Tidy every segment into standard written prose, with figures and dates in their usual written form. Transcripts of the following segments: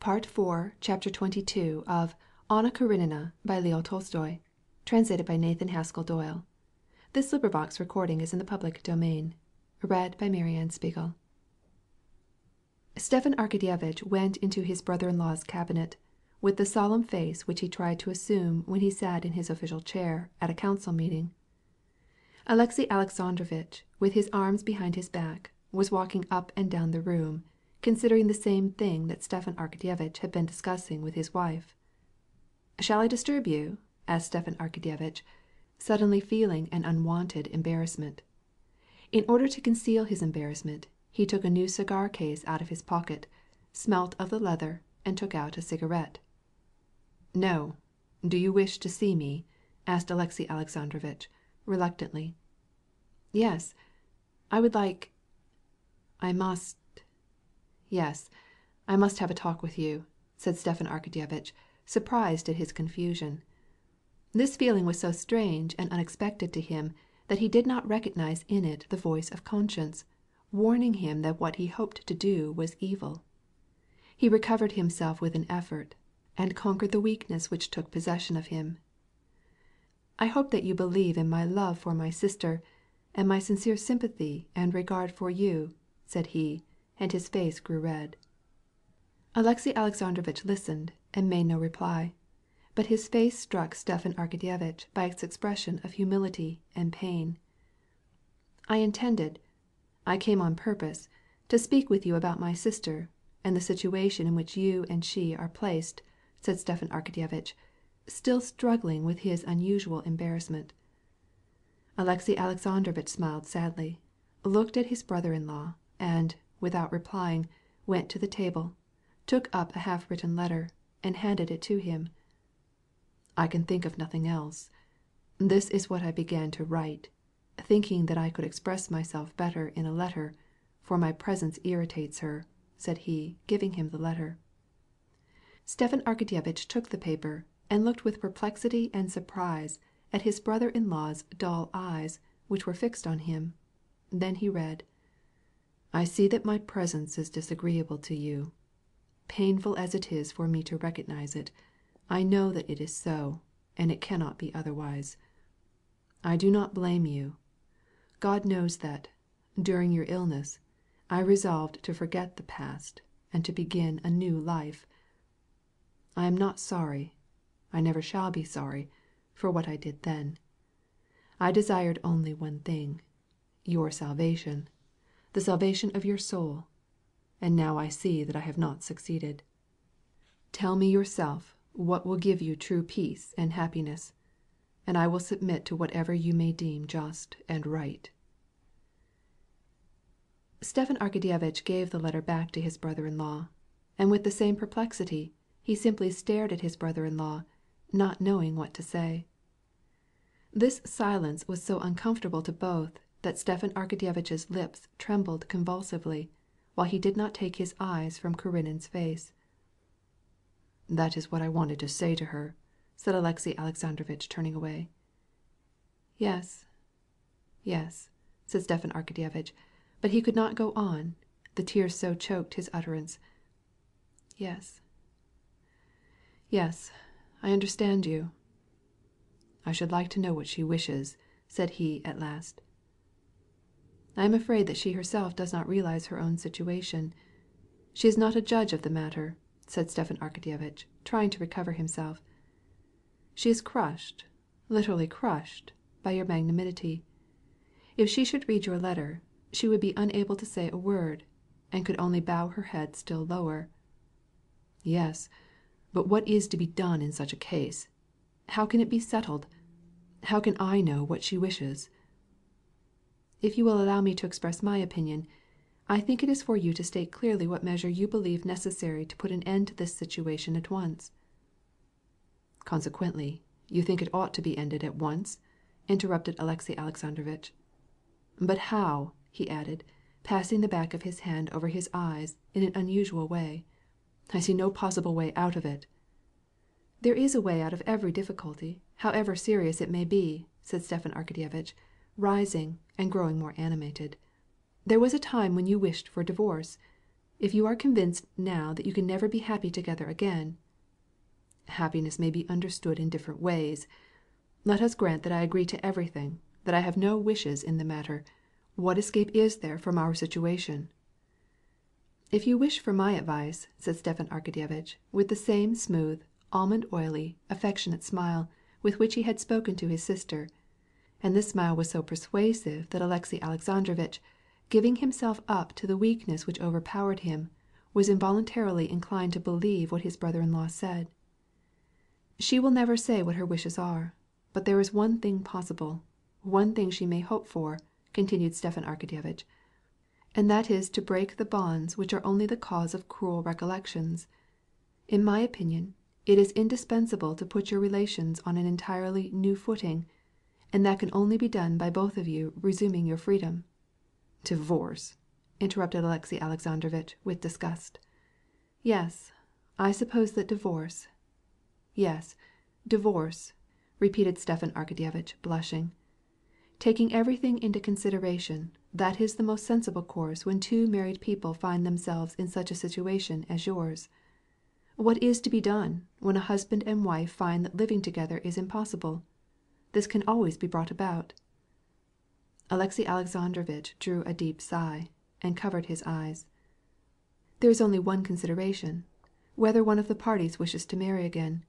Part 4, Chapter 22 of Anna Karenina by Leo Tolstoy. Translated by Nathan Haskell Doyle. This recording is in the public domain. Read by Marianne Spiegel. Stepan Arkadyevitch went into his brother-in-law's cabinet with the solemn face which he tried to assume when he sat in his official chair at a council meeting. Alexey Alexandrovitch, with his arms behind his back, was walking up and down the room, considering the same thing that Stepan Arkadyevitch had been discussing with his wife. "Shall I disturb you?" asked Stepan Arkadyevitch, suddenly feeling an unwonted embarrassment. In order to conceal his embarrassment, he took a new cigar case out of his pocket, smelt of the leather, and took out a cigarette. "No. Do you wish to see me?" asked Alexey Alexandrovitch, reluctantly. "Yes. I would like... I must... Yes, I must have a talk with you," said Stepan Arkadyevitch, surprised at his confusion. This feeling was so strange and unexpected to him that he did not recognize in it the voice of conscience, warning him that what he hoped to do was evil. He recovered himself with an effort, and conquered the weakness which took possession of him. "I hope that you believe in my love for my sister, and my sincere sympathy and regard for you," said he, and his face grew red. Alexey Alexandrovitch listened and made no reply, but his face struck Stepan Arkadyevitch by its expression of humility and pain. I came on purpose, to speak with you about my sister and the situation in which you and she are placed," said Stepan Arkadyevitch, still struggling with his unusual embarrassment. Alexey Alexandrovitch smiled sadly, looked at his brother-in-law, and, without replying, went to the table, took up a half-written letter, and handed it to him. "I can think of nothing else. This is what I began to write, thinking that I could express myself better in a letter, for my presence irritates her," said he, giving him the letter. Stepan Arkadyevitch took the paper and looked with perplexity and surprise at his brother-in-law's dull eyes, which were fixed on him. Then he read: "I see that my presence is disagreeable to you. Painful as it is for me to recognize it, I know that it is so, and it cannot be otherwise. I do not blame you. God knows that, during your illness, I resolved to forget the past and to begin a new life. I am not sorry, I never shall be sorry, for what I did then. I desired only one thing, your salvation, the salvation of your soul, and now I see that I have not succeeded. Tell me yourself what will give you true peace and happiness, and I will submit to whatever you may deem just and right." Stepan Arkadyevitch gave the letter back to his brother-in-law, and with the same perplexity he simply stared at his brother-in-law, not knowing what to say. This silence was so uncomfortable to both that Stepan Arkadyevitch's lips trembled convulsively, while he did not take his eyes from Karenin's face. "That is what I wanted to say to her," said Alexey Alexandrovitch, turning away. Yes, said Stepan Arkadyevitch, but he could not go on, the tears so choked his utterance. Yes, I understand you." "I should like to know what she wishes," said he at last. "I am afraid that she herself does not realize her own situation. She is not a judge of the matter," said Stepan Arkadyevitch, trying to recover himself. "She is crushed, literally crushed, by your magnanimity. If she should read your letter, she would be unable to say a word, and could only bow her head still lower." "Yes, but what is to be done in such a case? How can it be settled? How can I know what she wishes?" "If you will allow me to express my opinion, I think it is for you to state clearly what measure you believe necessary to put an end to this situation at once." "Consequently, you think it ought to be ended at once?" interrupted Alexey Alexandrovitch. "But how?" he added, passing the back of his hand over his eyes in an unusual way. "I see no possible way out of it." "There is a way out of every difficulty, however serious it may be," said Stepan Arkadyevitch, rising and growing more animated. "There was a time when you wished for divorce. If you are convinced now that you can never be happy together again—" "Happiness may be understood in different ways. Let us grant that I agree to everything, that I have no wishes in the matter. What escape is there from our situation?" "If you wish for my advice," said Stepan Arkadyevitch, with the same smooth, almond-oily, affectionate smile with which he had spoken to his sister, and this smile was so persuasive that Alexey Alexandrovitch, giving himself up to the weakness which overpowered him, was involuntarily inclined to believe what his brother-in-law said. "She will never say what her wishes are. But there is one thing possible, one thing she may hope for," continued Stepan Arkadyevitch, "and that is to break the bonds which are only the cause of cruel recollections. In my opinion, it is indispensable to put your relations on an entirely new footing, and that can only be done by both of you resuming your freedom." "Divorce!" interrupted Alexey Alexandrovitch with disgust. "Yes, I suppose that divorce—" "Yes, divorce," repeated Stepan Arkadyevitch, blushing. "Taking everything into consideration, that is the most sensible course when two married people find themselves in such a situation as yours. What is to be done when a husband and wife find that living together is impossible? This can always be brought about." Alexey Alexandrovitch drew a deep sigh, and covered his eyes. "There is only one consideration, whether one of the parties wishes to marry again.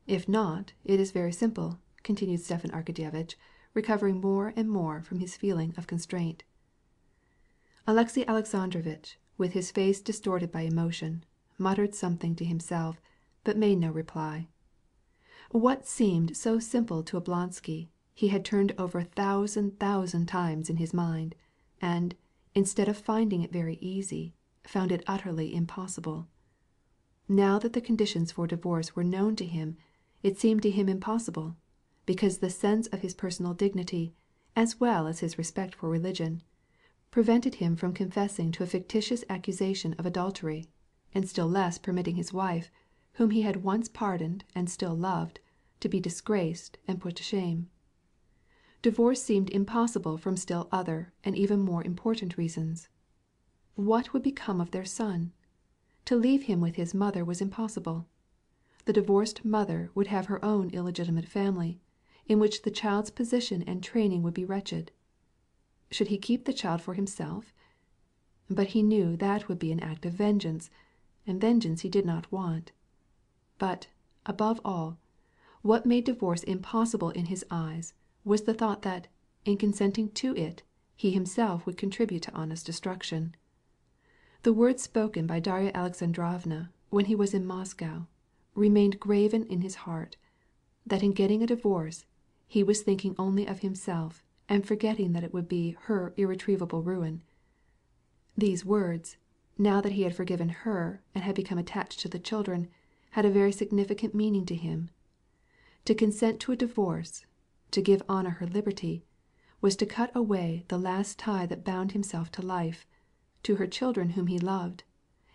If not, it is very simple," continued Stepan Arkadyevitch, recovering more and more from his feeling of constraint. Alexey Alexandrovitch, with his face distorted by emotion, muttered something to himself, but made no reply. What seemed so simple to Oblonsky he had turned over 1,000 times in his mind, and, instead of finding it very easy, found it utterly impossible. Now that the conditions for divorce were known to him, it seemed to him impossible, because the sense of his personal dignity, as well as his respect for religion, prevented him from confessing to a fictitious accusation of adultery, and still less permitting his wife, whom he had once pardoned and still loved, to be disgraced and put to shame. Divorce seemed impossible from still other and even more important reasons. What would become of their son? To leave him with his mother was impossible. The divorced mother would have her own illegitimate family, in which the child's position and training would be wretched. Should he keep the child for himself? But he knew that would be an act of vengeance, and vengeance he did not want. But, above all, what made divorce impossible in his eyes was the thought that, in consenting to it, he himself would contribute to Anna's destruction. The words spoken by Darya Alexandrovna when he was in Moscow remained graven in his heart, that in getting a divorce he was thinking only of himself and forgetting that it would be her irretrievable ruin. These words, now that he had forgiven her and had become attached to the children, had a very significant meaning to him. To consent to a divorce, to give Anna her liberty, was to cut away the last tie that bound himself to life, to her children whom he loved,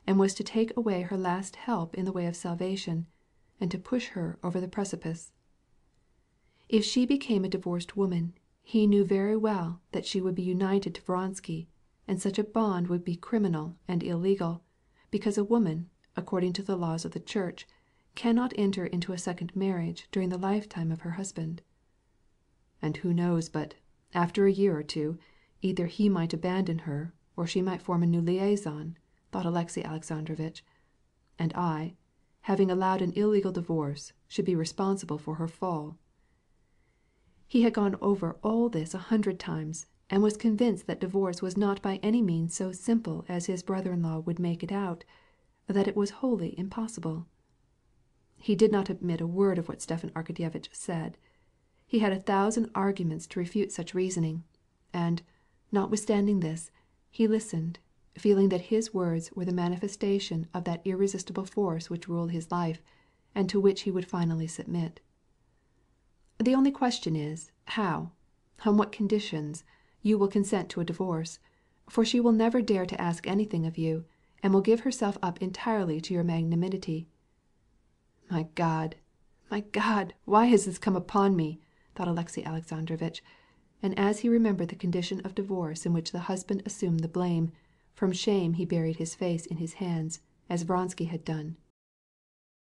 and was to take away her last help in the way of salvation, and to push her over the precipice. If she became a divorced woman, he knew very well that she would be united to Vronsky, and such a bond would be criminal and illegal, because a woman, according to the laws of the Church, cannot enter into a second marriage during the lifetime of her husband. And who knows but, after a year or two, either he might abandon her, or she might form a new liaison, thought Alexey Alexandrovitch, and I, having allowed an illegal divorce, should be responsible for her fall. He had gone over all this 100 times, and was convinced that divorce was not by any means so simple as his brother-in-law would make it out, that it was wholly impossible. He did not admit a word of what Stepan Arkadyevitch said. He had 1,000 arguments to refute such reasoning, and, notwithstanding this, he listened, feeling that his words were the manifestation of that irresistible force which ruled his life, and to which he would finally submit. "The only question is, how, on what conditions, you will consent to a divorce, for she will never dare to ask anything of you, and will give herself up entirely to your magnanimity." My God, why has this come upon me?" thought Alexey Alexandrovitch, and as he remembered the condition of divorce in which the husband assumed the blame, From shame he buried his face in his hands, as Vronsky had done.